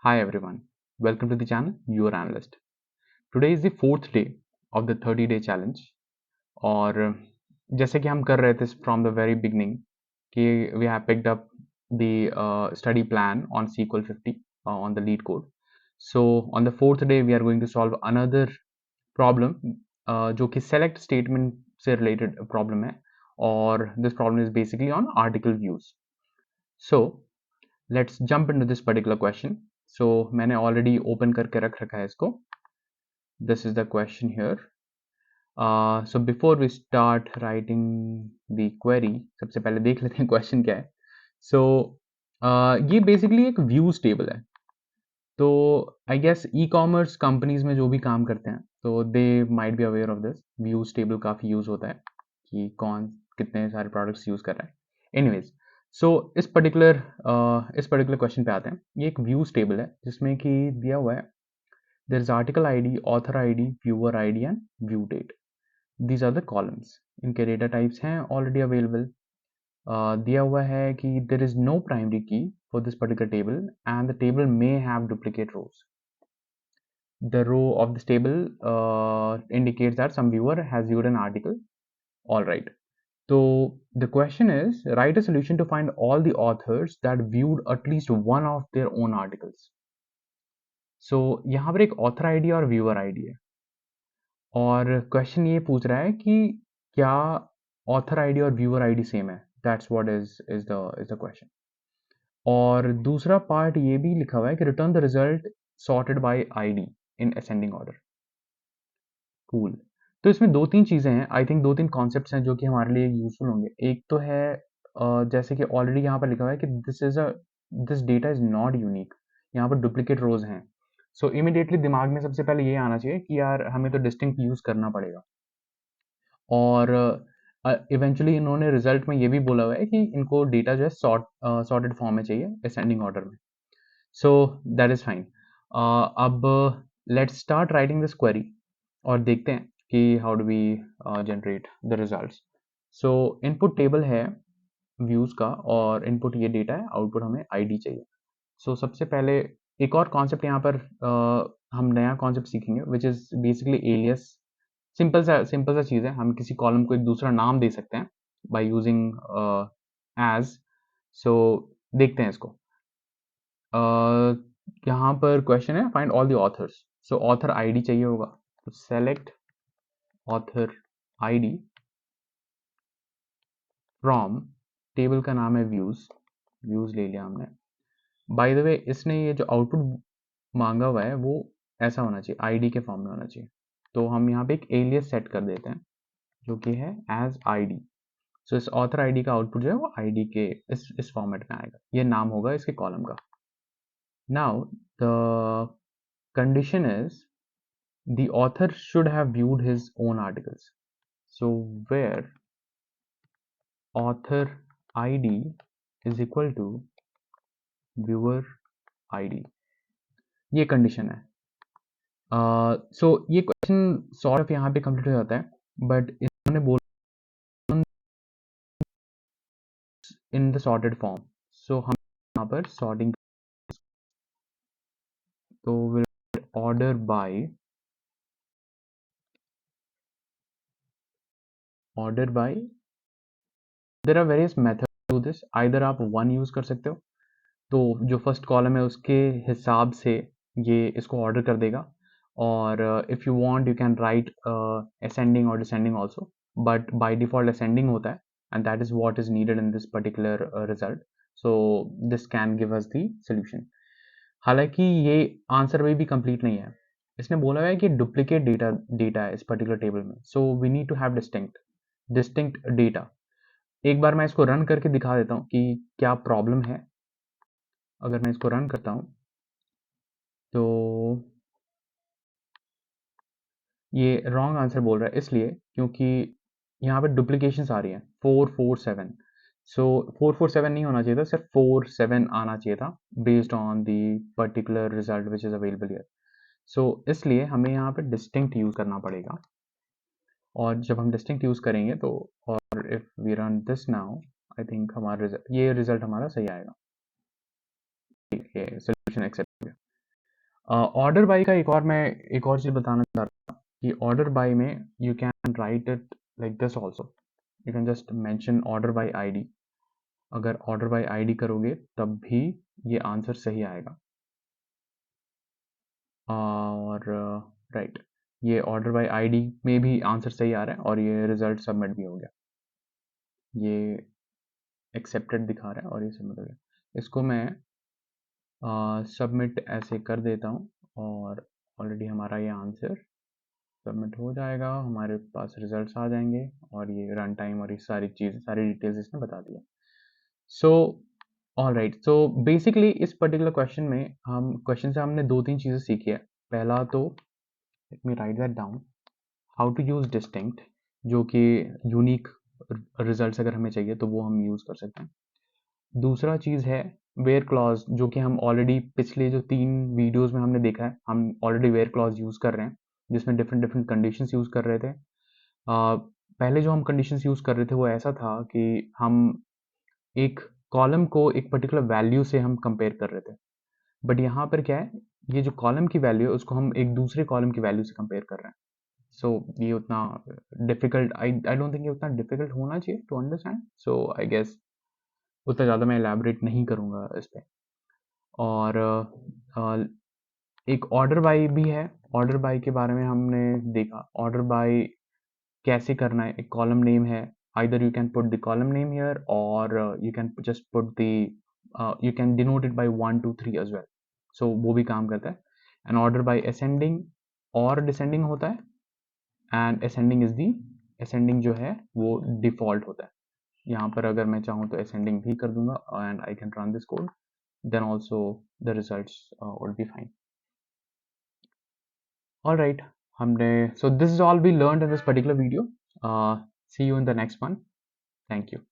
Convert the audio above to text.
Hi everyone, welcome to the channel Your Analyst. Today is the fourth day of the 30-day challenge और जैसे कि हम कर रहे थे from the very beginning कि we have picked up the study plan on SQL 50 on the lead code. So on the fourth day we are going to solve another problem जो कि select statement से related problem है और this problem is basically on article views. So let's jump into this particular question. So मैंने already open करके रख रखा है इसको. This is the question here. So before we start writing the query, सबसे पहले देख लेते हैं question क्या है. So ये basically एक views table है. तो I guess e-commerce companies में जो भी काम करते हैं तो they might be aware of this. Views table काफ़ी use होता है कि कौन कितने सारे products use कर रहा है. Anyways, सो इस पर्टिकुलर क्वेश्चन पे आते हैं. ये एक व्यूज टेबल है जिसमें कि दिया हुआ है there is article ID, author ID, viewer ID and view date. These are the columns. इनके डेटा टाइप्स हैं ऑलरेडी अवेलेबल. दिया हुआ है कि there is no primary key for this particular table and the table may have duplicate rows. The row of this table indicates that some viewer has viewed an article. All right. So the question is, write a solution to find all the authors that viewed at least one of their own articles. So यहाँ पर एक author ID और viewer ID है और question ये पूछ रहा है कि क्या author ID और viewer ID सेम है. That's what is the question. और दूसरा पार्ट ये भी लिखा हुआ है कि return the result sorted by ID in ascending order. Cool. तो इसमें दो तीन चीज़ें हैं. आई थिंक दो तीन कॉन्सेप्ट्स हैं जो कि हमारे लिए यूजफुल होंगे. एक तो है जैसे कि ऑलरेडी यहाँ पर लिखा हुआ है कि this data is not unique. यहाँ पर डुप्लीकेट रोज हैं. सो इमिडिएटली दिमाग में सबसे पहले ये आना चाहिए कि यार हमें तो डिस्टिंक्ट यूज करना पड़ेगा. और इवेंचुअली इन्होंने रिजल्ट में ये भी बोला हुआ है कि इनको डेटा जो है सॉर्टेड फॉर्म में चाहिए असेंडिंग ऑर्डर में. So that is fine. अब let's start writing this query और देखते हैं कि how do we generate the results. So input table है व्यूज़ का और इनपुट ये डेटा है, आउटपुट हमें आईडी चाहिए. सो सबसे पहले एक और कॉन्सेप्ट यहाँ पर हम नया कॉन्सेप्ट सीखेंगे which is basically alias. Simple सा चीज़ है. हम किसी कॉलम को एक दूसरा नाम दे सकते हैं बाय यूजिंग एज. सो देखते हैं इसको. यहाँ पर क्वेश्चन है find all the author's. So author ID चाहिए होगा तो select author ID from table का नाम है व्यूज ले लिया हमने. बाय द वे इसने ये जो आउटपुट मांगा हुआ है वो ऐसा होना चाहिए, आईडी के फॉर्म में होना चाहिए. तो हम यहाँ पे एक एलियस सेट कर देते हैं जो कि है एज आईडी. सो इस ऑथर आईडी का आउटपुट जो है वो आईडी के इस फॉर्मेट में आएगा. ये नाम होगा इसके कॉलम का. Now the condition is the author should have viewed his own articles. So where author id is equal to viewer id. ये कंडीशन है. सो ये क्वेश्चन सॉर्ट ऑफ यहाँ पे कंप्लीट हो जाता है. बट इन्होंने बोला in the sorted form. So हम यहाँ पर सॉर्टिंग तो will order by there are various method to this. Either आप वन यूज कर सकते हो तो जो फर्स्ट कॉलम है उसके हिसाब से ये इसको ऑर्डर कर देगा. और if you want you can write ascending और descending also, but by default ascending होता है and that is what is needed in this particular result. So this can give us the solution. हालांकि ये answer में भी complete नहीं है. इसने बोला है कि डुप्लीकेट डेटा है इस पर्टिकुलर टेबल में. So we need to have distinct data. एक बार मैं इसको रन करके दिखा देता हूँ कि क्या प्रॉब्लम है. अगर मैं इसको रन करता हूँ तो ये रॉन्ग आंसर बोल रहा है इसलिए क्योंकि यहाँ पे डुप्लीकेशंस आ रही हैं 447. सो 447 नहीं होना चाहिए था, सिर्फ 47 आना चाहिए था based on the particular result which is available here. So इसलिए हमें यहाँ पे डिस्टिंक्ट यूज़ करना पड़ेगा. और जब हम डिस्टिंक्ट यूज़ करेंगे तो और if we run this now I think हमारा ये रिजल्ट हमारा सही आएगा. ये सोल्यूशन एक्सेप्ट. ऑर्डर बाय का एक और चीज़ बताना चाह रहा था कि ऑर्डर बाय में you can right it like this also, you can just mention order by ID. अगर ऑर्डर बाय आईडी करोगे तब भी ये आंसर सही आएगा। और राइट, ये ऑर्डर बाय आईडी में भी आंसर सही आ रहा है और ये रिजल्ट सबमिट भी हो गया। ये एक्सेप्टेड दिखा रहा है और ये सबमिट हो गया। इसको मैं सबमिट ऐसे कर देता हूँ और ऑलरेडी हमारा ये आंसर सबमिट हो जाएगा, हमारे पास रिजल्ट्स आ जाएंगे और ये रन टाइम और ये सारी चीज़, सारी डिटेल्स इसने बता दिया। So all right, so basically इस पर्टिकुलर क्वेश्चन से हमने दो तीन चीज़ें सीखी है। पहला तो let me write that down, how to use distinct, जो कि यूनिक रिजल्ट्स अगर हमें चाहिए तो वो हम यूज़ कर सकते हैं। दूसरा चीज़ है वेयर क्लॉज, जो कि हम ऑलरेडी पिछले जो 3 वीडियोज़ में हमने देखा है, हम ऑलरेडी वेयर क्लॉज यूज़ कर रहे हैं, जिसमें डिफरेंट डिफरेंट कंडीशंस यूज़ कर रहे थे। पहले जो हम कंडीशंस यूज़ कर रहे थे वो ऐसा था कि हम एक कॉलम को एक पर्टिकुलर वैल्यू से हम कंपेयर कर रहे थे। बट यहाँ पर क्या है, ये जो कॉलम की वैल्यू है उसको हम एक दूसरे कॉलम की वैल्यू से कंपेयर कर रहे हैं। सो ये उतना डिफिकल्ट, आई डोंट थिंक ये उतना डिफिकल्ट होना चाहिए to understand. So I guess उतना ज़्यादा मैं एलैबोरेट नहीं करूँगा इस पे। और एक ऑर्डर बाय भी है। ऑर्डर बाय के बारे में हमने देखा, ऑर्डर बाय कैसे करना है। एक कॉलम नेम है, either you can put the column name here or you can just put the you can denote it by 1 2 3 as well, so वो भी काम करता है। and order by ascending और descending होता है, and ascending जो है वो default होता है। यहाँ पर अगर मैं चाहूँ तो ascending भी कर दूंगा and I can run this code, then also the results would be fine. All right, हमने so this is all we learned in this particular video. See you in the next one. Thank you.